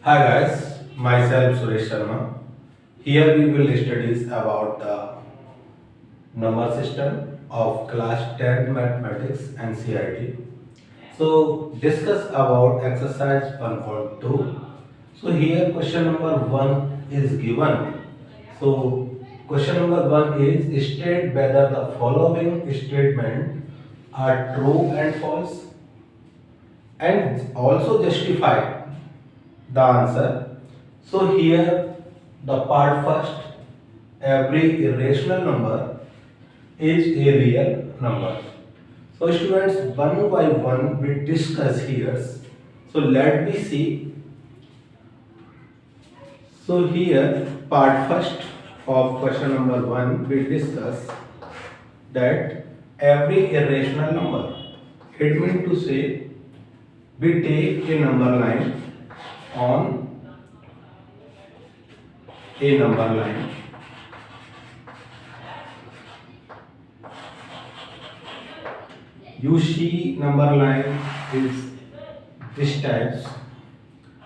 Hi guys, myself Suresh Sharma. Here we will study about the number system of class 10 mathematics and CRT. So discuss about exercise 1.2. So here question number 1 is given. So question number 1 is state whether the following statement are true and false and also justify the answer. So here the part first, every irrational number is a real number. So students, one by one we discuss here. So let me see. So here part first of question number 1 we discuss that every irrational number. It means to say we take a number line on a number line. You see number line is this types.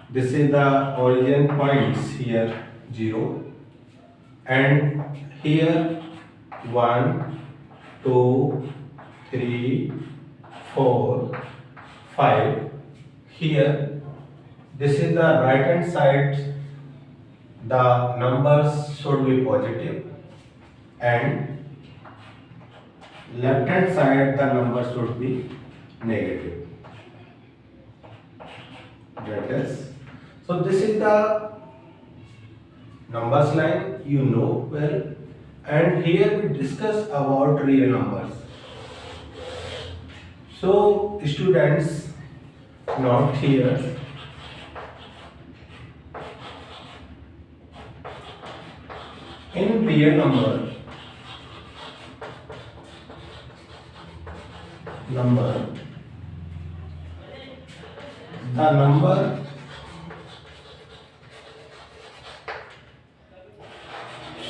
This is the origin points here 0 and here 1, 2, 3, 4, 5. Here this is the right hand side, the numbers should be positive and left hand side the number should be negative. That is, so this is the numbers line you know well, and here we discuss about real numbers. So students, note here in real number the number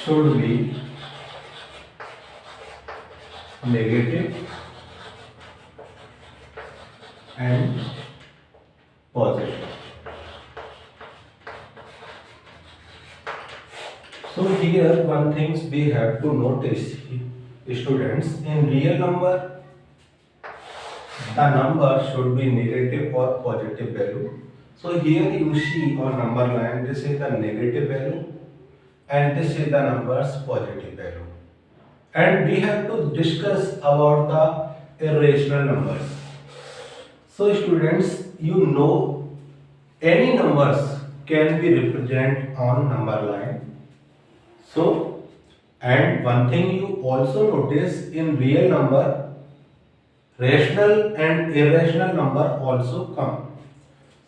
should be negative and positive. So here one things we have to notice, students, in real number the number should be negative or positive value. So here you see on number line, this is the negative value and this is the number's positive value. And we have to discuss about the irrational numbers. So students, you know any numbers can be represented on number line. So, and one thing you also notice in real number, rational and irrational number also come.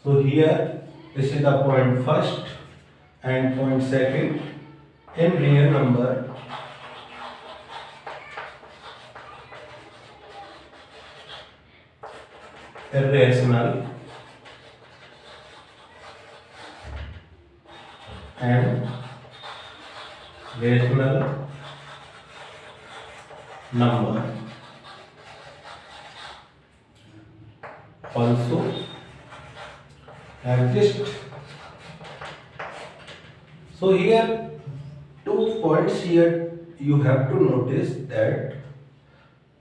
So here this is the point first and point second. In real number irrational and rational number also exist. So here 2 points here you have to notice that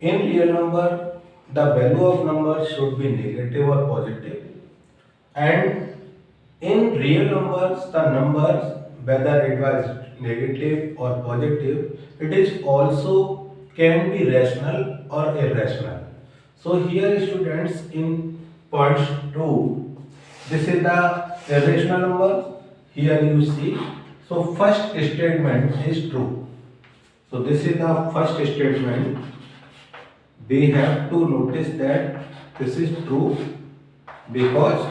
in real number the value of number should be negative or positive, and in real numbers the numbers whether it was negative or positive, it is also can be rational or irrational. So here students in points 2, this is the irrational number. Here you see, so first statement is true. So this is the first statement. We have to notice that this is true because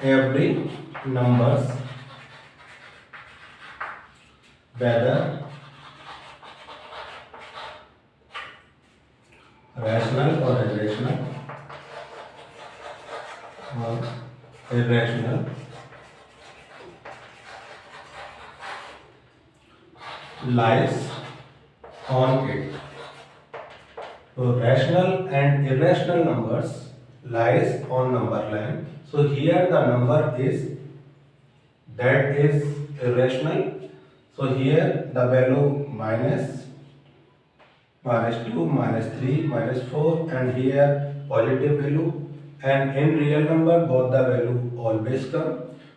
every numbers whether rational or irrational lies on it. So rational and irrational numbers lies on number line. So here the number is that is irrational. So here the value -2, -3, -4, and here positive value, and in real number both the value always come.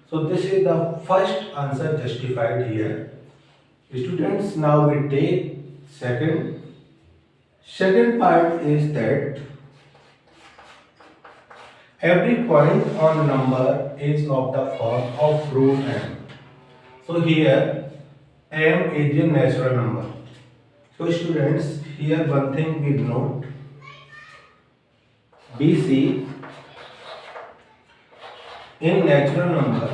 So this is the first answer justified here. Students, now we take second part is that every point on number is of the form of root m. So here m is a natural number. So students, here one thing we note, BC in natural number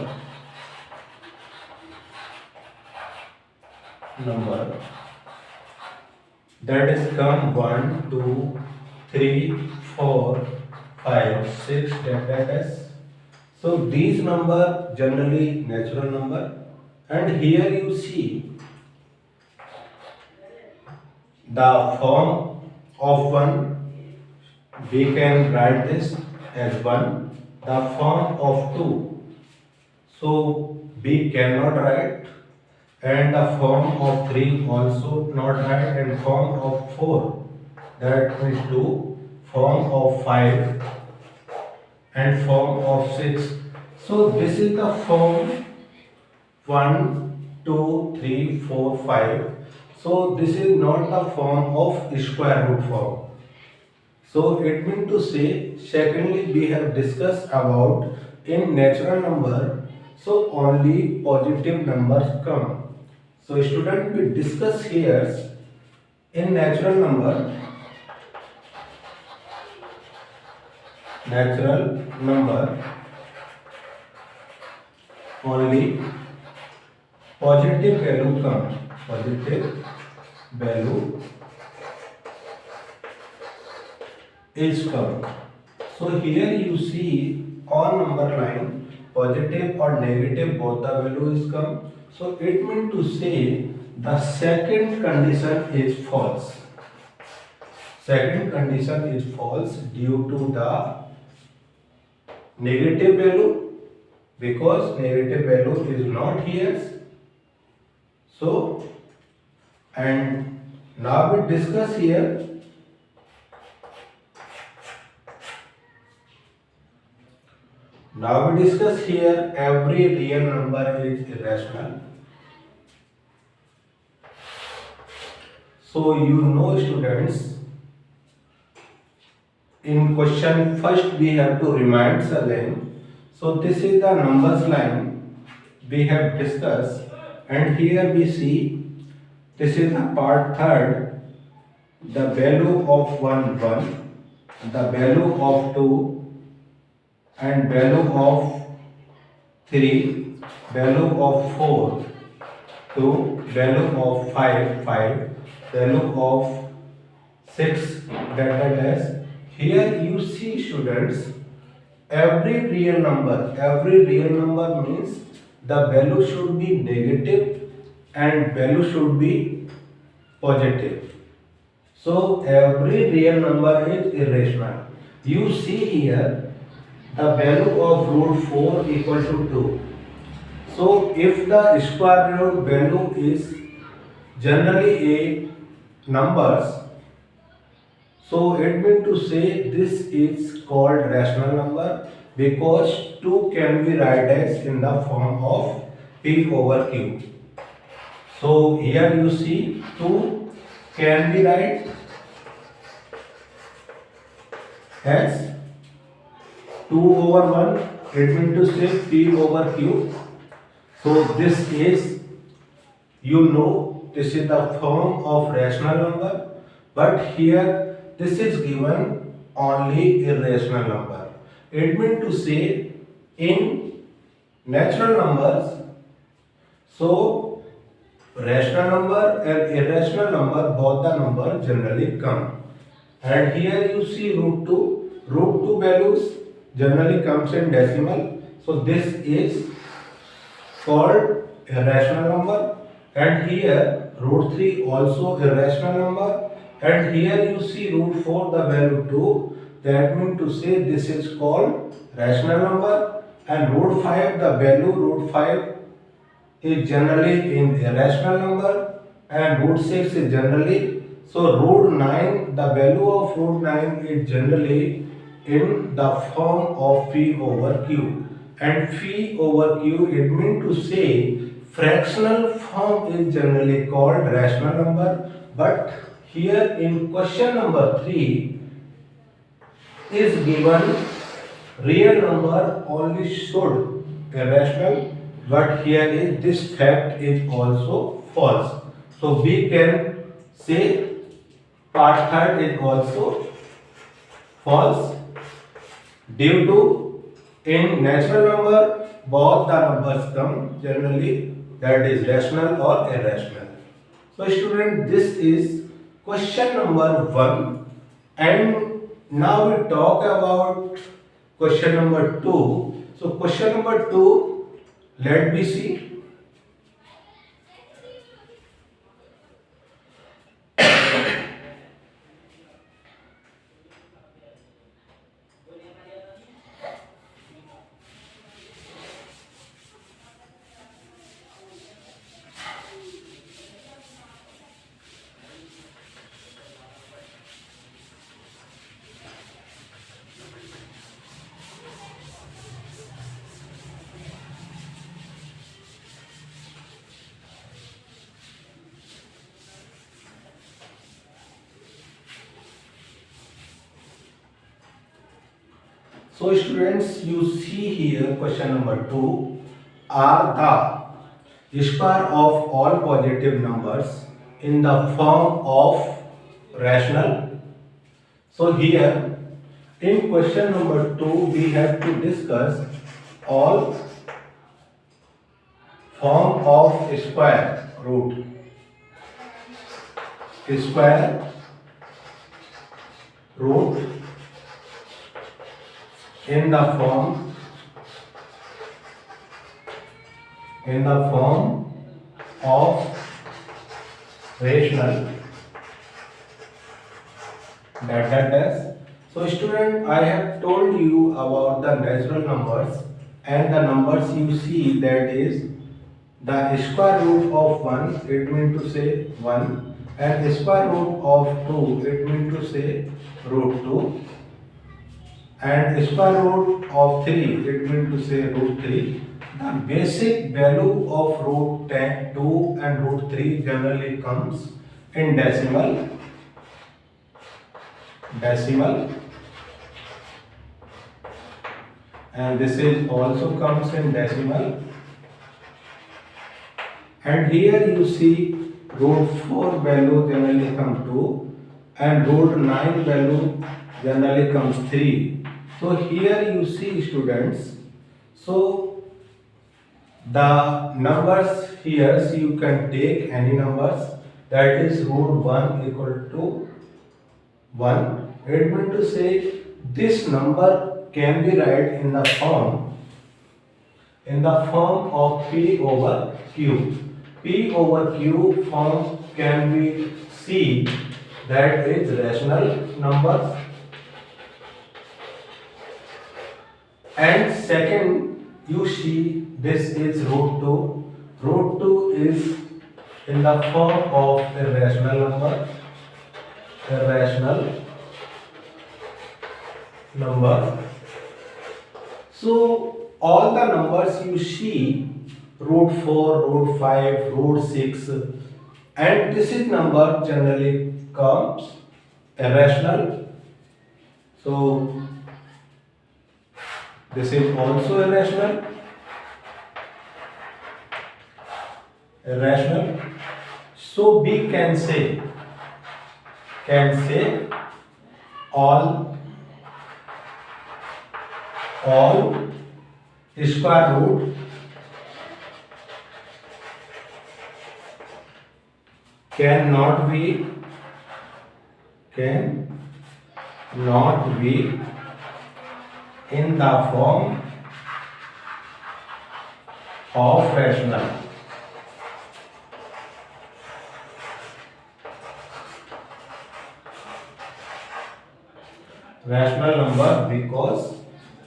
that is come 1, 2, 3, 4, 5, 6 that is. So these number generally natural number, and here you see the form of 1, we can write this as 1, the form of 2, so we cannot write, and the form of 3 also not write, and form of 4 that means 2, form of 5 and form of 6. So this is the form 1, 2, 3, 4, 5. So this is not the form of square root form. So it means to say, secondly we have discussed about in natural number, so only positive numbers come. So student, we discuss here in natural number only positive value come. Positive value is come. So here you see on number line positive or negative both the value is come. So it means to say the second condition is false. Second condition is false due to the negative value, because negative value is not here. So, and now we discuss here every real number is irrational. So you know students, in question first we have to remind again. So this is the numbers line we have discussed, and here we see this is the part third, the value of 1, 1, the value of 2, and value of 3, value of 4, 2, value of 5, 5, value of 6, that. Here you see students, every real number means the value should be negative and value should be positive. So every real number is irrational. You see here the value of root 4 equal to 2. So if the square root value is generally a numbers, so it means to say this is called rational number, because 2 can be written as in the form of P over Q. So here you see 2 can be written as 2 over 1, it means to say P over Q. So this is, you know, this is the form of rational number, but here this is given only irrational number. It means to say in natural numbers, so rational number and irrational number both the numbers generally come. And here you see root 2 values generally comes in decimal. So this is called irrational number, and here root 3 also irrational number, and here you see root 4 the value 2, that means to say this is called rational number. And root 5, the value root 5 is generally in a rational number, and root 6 is generally, so root 9, the value of root 9 is generally in the form of phi over q. And phi over q, it means to say fractional form is generally called rational number. But here in question number 3 is given real number only should irrational, but here is this fact is also false. So we can say part third is also false, due to in natural number both the numbers come generally, that is rational or irrational. So student, this is question number 1, and now we talk about question number 2. So question number 2, let me see. So students, you see here question number 2, are the square of all positive numbers in the form of rational? So here in question number 2 we have to discuss all form of square root in the form of rational data. So student, I have told you about the natural numbers, and the numbers you see, that is the square root of 1, it means to say 1, and square root of 2, it means to say root 2, and square root of 3, it means to say root 3. The basic value of root 2 and root 3 generally comes in decimal, and this is also comes in decimal. And here you see root 4 value generally come 2, and root 9 value generally comes 3. So here you see students, so the numbers here, so you can take any numbers, that is root 1 equal to 1. It means to say this number can be write in the form of P over Q. P over Q form can be seen, that is rational number. And second, you see this is root 2. Root 2 is in the form of irrational number. So all the numbers you see, root 4, root 5, root 6, and this is number generally comes irrational. So this is also irrational. So we can say all square root cannot be in the form of rational. rational number because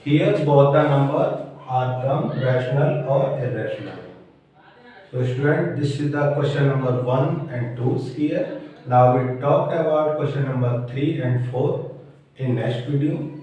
here both the number are term rational or irrational. So student, this is the question number 1 and 2 here. Now we talk about question number 3 and 4 in next video.